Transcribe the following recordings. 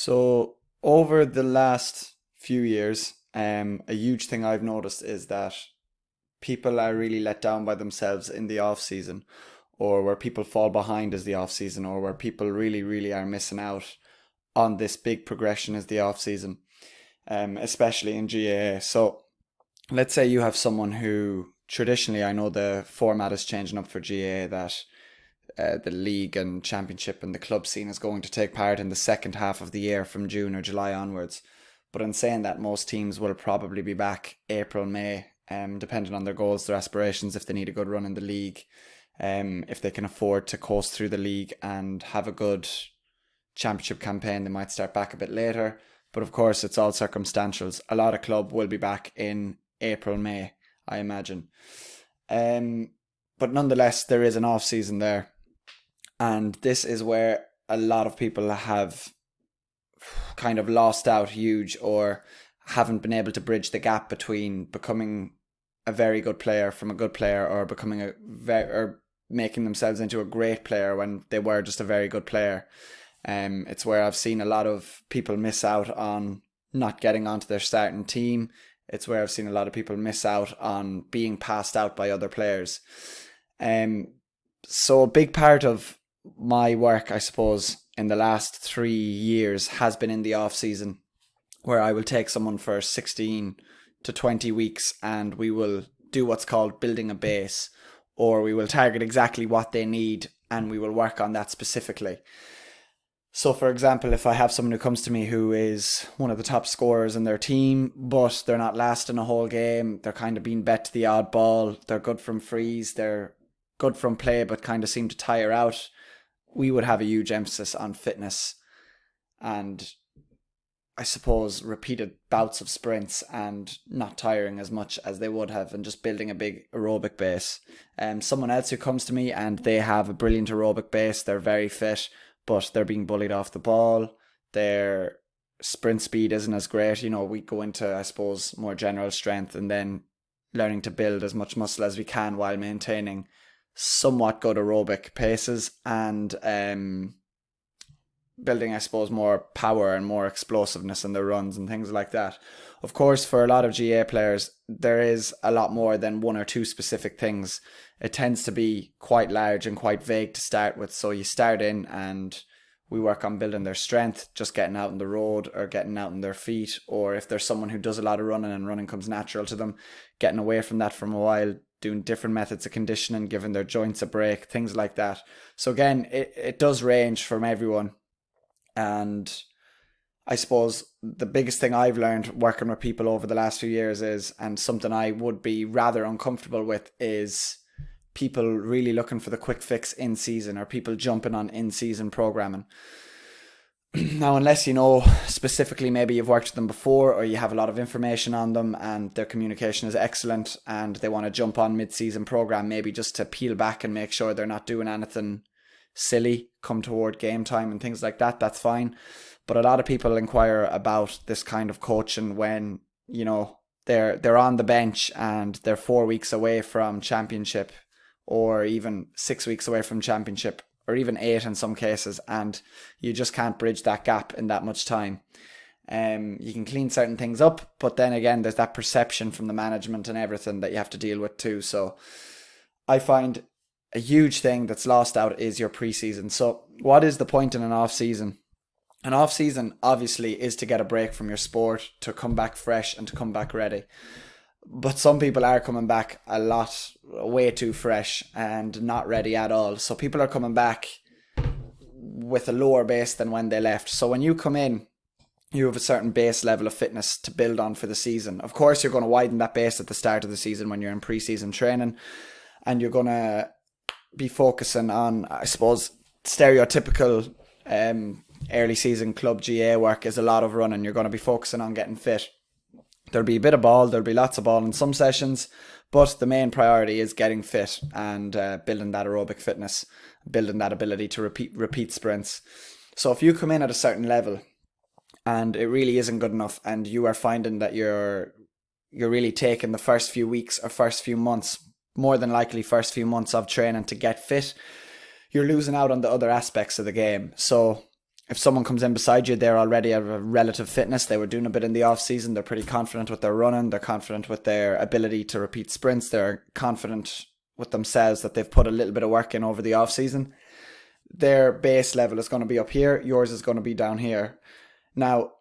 So over the last few years, a huge thing I've noticed is that people are really let down by themselves in the off season, or where people fall behind is the off season, or where people really, really are missing out on this big progression is the off season, especially in GAA. So let's say you have someone who traditionally, I know the format is changing up for GAA, that the league and championship and the club scene is going to take part in the second half of the year from June or July onwards. But in saying that, most teams will probably be back April, May, depending on their goals, their aspirations, if they need a good run in the league, if they can afford to coast through the league and have a good championship campaign, they might start back a bit later. But of course, it's all circumstantials. A lot of club will be back in April, May, I imagine. Um, but nonetheless, there is an off season there, and this is where a lot of people have kind of lost out huge, or haven't been able to bridge the gap between becoming a very good player from a good player, or becoming a very, or making themselves into a great player when they were just a very good player. It's where I've seen a lot of people miss out on not getting onto their starting team. It's where I've seen a lot of people miss out on being passed out by other players. Um, so a big part of my work, I suppose, in the last 3 years has been in the off season, where I will take someone for 16 to 20 weeks and we will do what's called building a base, or we will target exactly what they need and we will work on that specifically. So, for example, if I have someone who comes to me who is one of the top scorers in their team, but they're not lasting a whole game, they're kind of being bet to the odd ball, they're good from frees, they're good from play, but kind of seem to tire out, we would have a huge emphasis on fitness and, I suppose, repeated bouts of sprints and not tiring as much as they would have, and just building a big aerobic base. Someone else who comes to me and they have a brilliant aerobic base, they're very fit, but they're being bullied off the ball. Their sprint speed isn't as great. We go into, I suppose, more general strength and then learning to build as much muscle as we can while maintaining somewhat good aerobic paces, and building, I suppose, more power and more explosiveness in their runs and things like that. Of course, for a lot of GA players, there is a lot more than one or two specific things. It tends to be quite large and quite vague to start with. So you start in and we work on building their strength, just getting out on the road or getting out on their feet. Or if there's someone who does a lot of running and running comes natural to them, getting away from that from a while, doing different methods of conditioning, giving their joints a break, things like that. So again, it does range from everyone. And I suppose the biggest thing I've learned working with people over the last few years is, and something I would be rather uncomfortable with, is people really looking for the quick fix in season, or people jumping on in season programming. Now, unless you know specifically, maybe you've worked with them before or you have a lot of information on them and their communication is excellent and they want to jump on mid-season program, maybe just to peel back and make sure they're not doing anything silly come toward game time and things like that, that's fine. But a lot of people inquire about this kind of coaching when, they're on the bench and they're 4 weeks away from championship, or even 6 weeks away from championship, or even 8 in some cases, and you just can't bridge that gap in that much time. You can clean certain things up, but then again, there's that perception from the management and everything that you have to deal with too. So I find a huge thing that's lost out is your preseason. So what is the point in an off season? An off season obviously is to get a break from your sport, to come back fresh and to come back ready. But some people are coming back way too fresh and not ready at all. So people are coming back with a lower base than when they left. So when you come in, you have a certain base level of fitness to build on for the season. Of course, you're going to widen that base at the start of the season when you're in pre-season training, and you're going to be focusing on, I suppose, stereotypical early season club GA work is a lot of running. You're going to be focusing on getting fit. There'll be a bit of ball, there'll be lots of ball in some sessions, but the main priority is getting fit and building that aerobic fitness, building that ability to repeat sprints. So if you come in at a certain level and it really isn't good enough, and you are finding that you're really taking the first few weeks or first few months, more than likely first few months of training to get fit, you're losing out on the other aspects of the game. So if someone comes in beside you, they're already at a relative fitness. They were doing a bit in the off season. They're pretty confident with their running. They're confident with their ability to repeat sprints. They're confident with themselves that they've put a little bit of work in over the off season. Their base level is going to be up here. Yours is going to be down here. Now,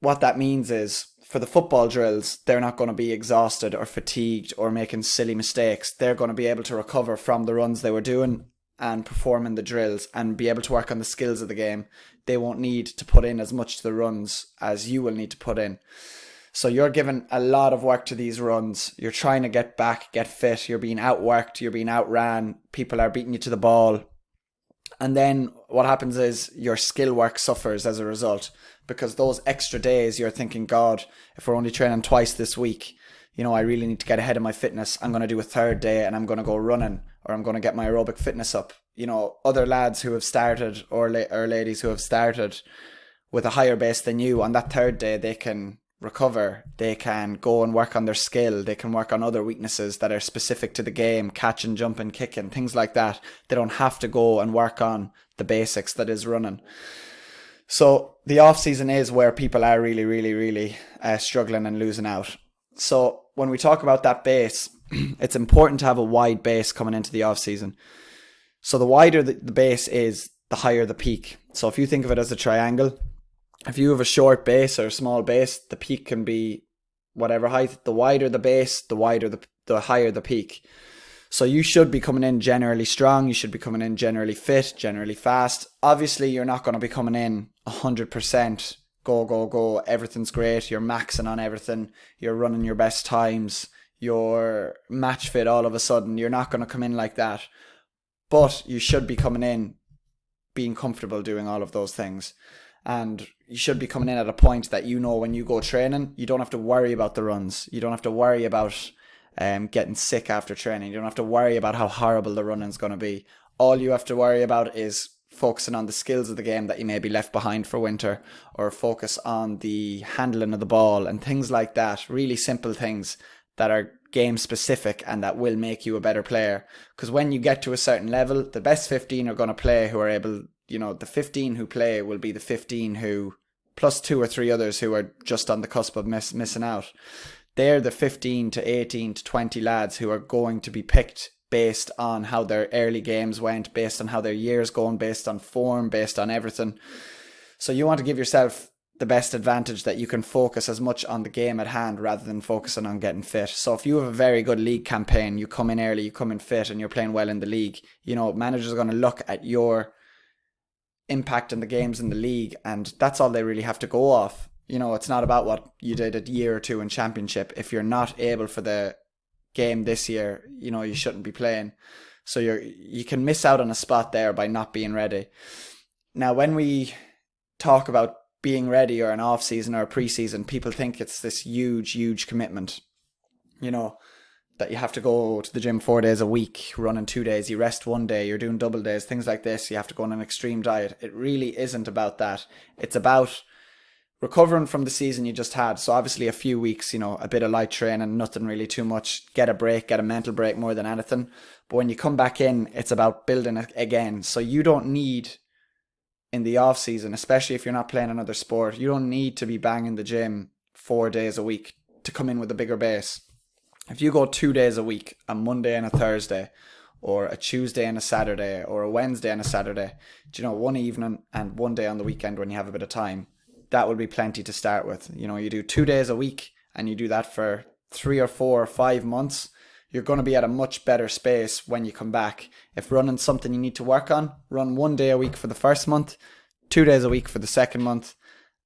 what that means is for the football drills, they're not going to be exhausted or fatigued or making silly mistakes. They're going to be able to recover from the runs they were doing and perform in the drills and be able to work on the skills of the game. They won't need to put in as much to the runs as you will need to put in. So you're giving a lot of work to these runs. You're trying to get back, get fit. You're being outworked. You're being outran. People are beating you to the ball. And then what happens is your skill work suffers as a result, because those extra days you're thinking, God, if we're only training twice this week, I really need to get ahead of my fitness. I'm going to do a third day and I'm going to go running, or I'm going to get my aerobic fitness up. Other lads who have started or ladies who have started with a higher base than you, on that third day, they can recover. They can go and work on their skill. They can work on other weaknesses that are specific to the game, catching, jumping, kicking, things like that. They don't have to go and work on the basics that is running. So the off season is where people are really, really, really struggling and losing out. So when we talk about that base, it's important to have a wide base coming into the off season. So the wider the base is, the higher the peak. So if you think of it as a triangle, if you have a short base or a small base, the peak can be whatever height. The wider the base, the higher the peak. So you should be coming in generally strong. You should be coming in generally fit, generally fast. Obviously, you're not going to be coming in 100%. Go. Everything's great. You're maxing on everything. You're running your best times. You're match fit all of a sudden. You're not going to come in like that. But you should be coming in being comfortable doing all of those things. And you should be coming in at a point that when you go training, you don't have to worry about the runs. You don't have to worry about getting sick after training. You don't have to worry about how horrible the running's going to be. All you have to worry about is focusing on the skills of the game that you may be left behind for winter, or focus on the handling of the ball and things like that. Really simple things that are game specific and that will make you a better player. Because when you get to a certain level, the best 15 are going to play who are able, the 15 who play will be the 15 who, plus 2 or 3 others who are just on the cusp of missing out. They're the 15 to 18 to 20 lads who are going to be picked based on how their early games went, based on how their year's going, based on form, based on everything. So you want to give yourself the best advantage that you can focus as much on the game at hand rather than focusing on getting fit. So if you have a very good league campaign, you come in early, you come in fit, and you're playing well in the league, managers are going to look at your impact in the games in the league, and that's all they really have to go off. It's not about what you did a year or two in championship. If you're not able for the game this year, you shouldn't be playing. So you can miss out on a spot there by not being ready. Now, when we talk about being ready or an off season or a pre-season, people think it's this huge commitment, that you have to go to the gym 4 days a week, running 2 days, you rest 1 day, you're doing double days, things like this. You have to go on an extreme diet. It really isn't about that. It's about recovering from the season you just had. So obviously a few weeks, a bit of light training, nothing really too much. Get a break, get a mental break more than anything. But when you come back in, it's about building it again. So you don't need, in the off season, especially if you're not playing another sport, you don't need to be banging the gym 4 days a week to come in with a bigger base. If you go 2 days a week, a Monday and a Thursday, or a Tuesday and a Saturday, or a Wednesday and a Saturday, one evening and 1 day on the weekend when you have a bit of time, that will be plenty to start with. You do 2 days a week and you do that for 3 or 4 or 5 months, you're going to be at a much better space when you come back. If running's something you need to work on, run 1 day a week for the first month, 2 days a week for the second month,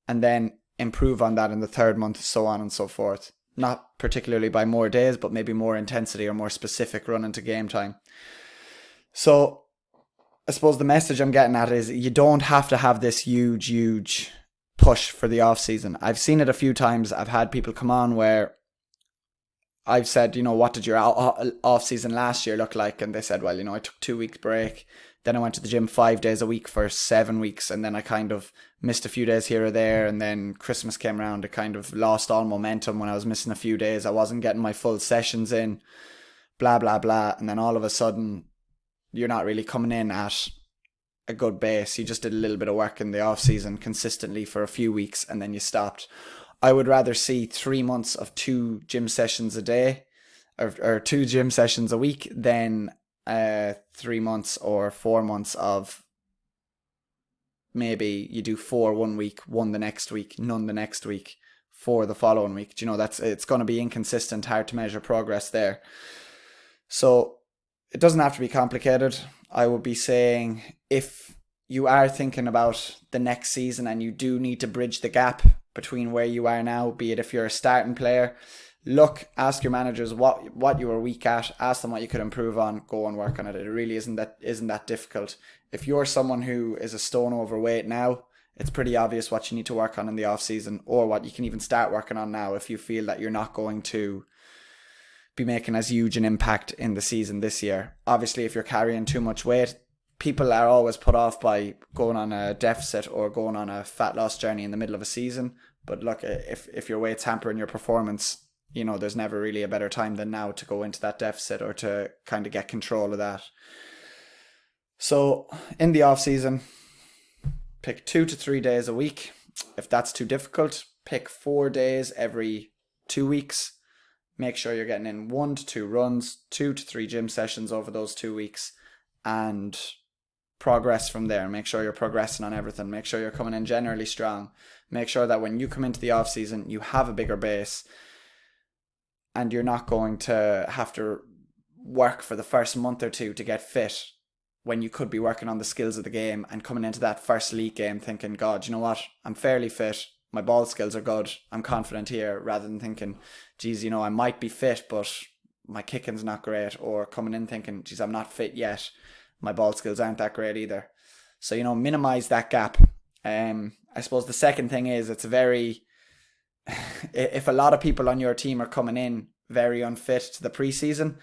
and then improve on that in the third month, so on and so forth. Not particularly by more days, but maybe more intensity or more specific running to game time. So I suppose the message I'm getting at is you don't have to have this huge push for the off season. I've seen it a few times. I've had people come on where I've said, what did your off season last year look like? And they said, well, I took 2 weeks break. Then I went to the gym 5 days a week for 7 weeks. And then I kind of missed a few days here or there. And then Christmas came around. I kind of lost all momentum when I was missing a few days. I wasn't getting my full sessions in, blah, blah, blah. And then all of a sudden, you're not really coming in at a good base. You just did a little bit of work in the off season consistently for a few weeks and then you stopped. I would rather see 3 months of 2 gym sessions a day or 2 gym sessions a week than 3 months or 4 months of maybe you do 4 1 week, one the next week, none the next week, four the following week. Do you know, it's going to be inconsistent, hard to measure progress there. So it doesn't have to be complicated. I would be saying if you are thinking about the next season and you do need to bridge the gap between where you are now, be it if you're a starting player, ask your managers what you were weak at, ask them what you could improve on, go and work on it. It really isn't that difficult. If you're someone who is a stone overweight now, it's pretty obvious what you need to work on in the off season, or what you can even start working on now if you feel that you're not going to be making as huge an impact in the season this year. Obviously, if you're carrying too much weight, people are always put off by going on a deficit or going on a fat loss journey in the middle of a season. But look, if your weight's hampering your performance, you know, there's never really a better time than now to go into that deficit or to kind of get control of that. So in the off season, pick 2 to 3 days a week. If that's too difficult, pick 4 days every 2 weeks. Make sure you're getting in 1 to 2 runs, 2 to 3 gym sessions over those 2 weeks, and progress from there. Make sure you're progressing on everything. Make sure you're coming in generally strong. Make sure that when you come into the off season, you have a bigger base and you're not going to have to work for the first month or two to get fit when you could be working on the skills of the game and coming into that first league game thinking, God, you know what? I'm fairly fit. My ball skills are good. I'm confident here, rather than thinking, geez, you know, I might be fit, but my kicking's not great, or coming in thinking, geez, I'm not fit yet. My ball skills aren't that great either. So, you know, minimize that gap. I suppose the second thing is it's if a lot of people on your team are coming in very unfit to the preseason,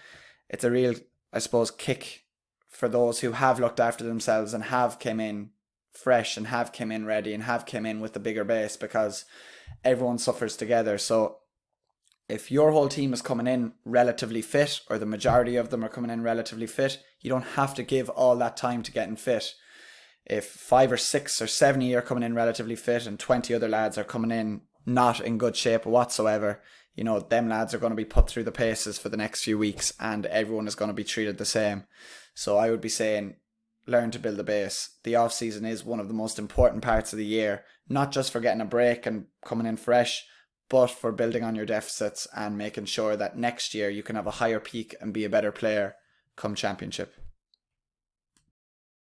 it's a real, I suppose, kick for those who have looked after themselves and have come in fresh and have come in ready and have come in with a bigger base, because everyone suffers together. So if your whole team is coming in relatively fit, or the majority of them are coming in relatively fit, you don't have to give all that time to getting fit. If 5 or 6 or 7 of you are coming in relatively fit and 20 other lads are coming in not in good shape whatsoever, you know, them lads are going to be put through the paces for the next few weeks and everyone is going to be treated the same. So I would be saying, learn to build a base. The off season is one of the most important parts of the year, not just for getting a break and coming in fresh, but for building on your deficits and making sure that next year you can have a higher peak and be a better player come championship.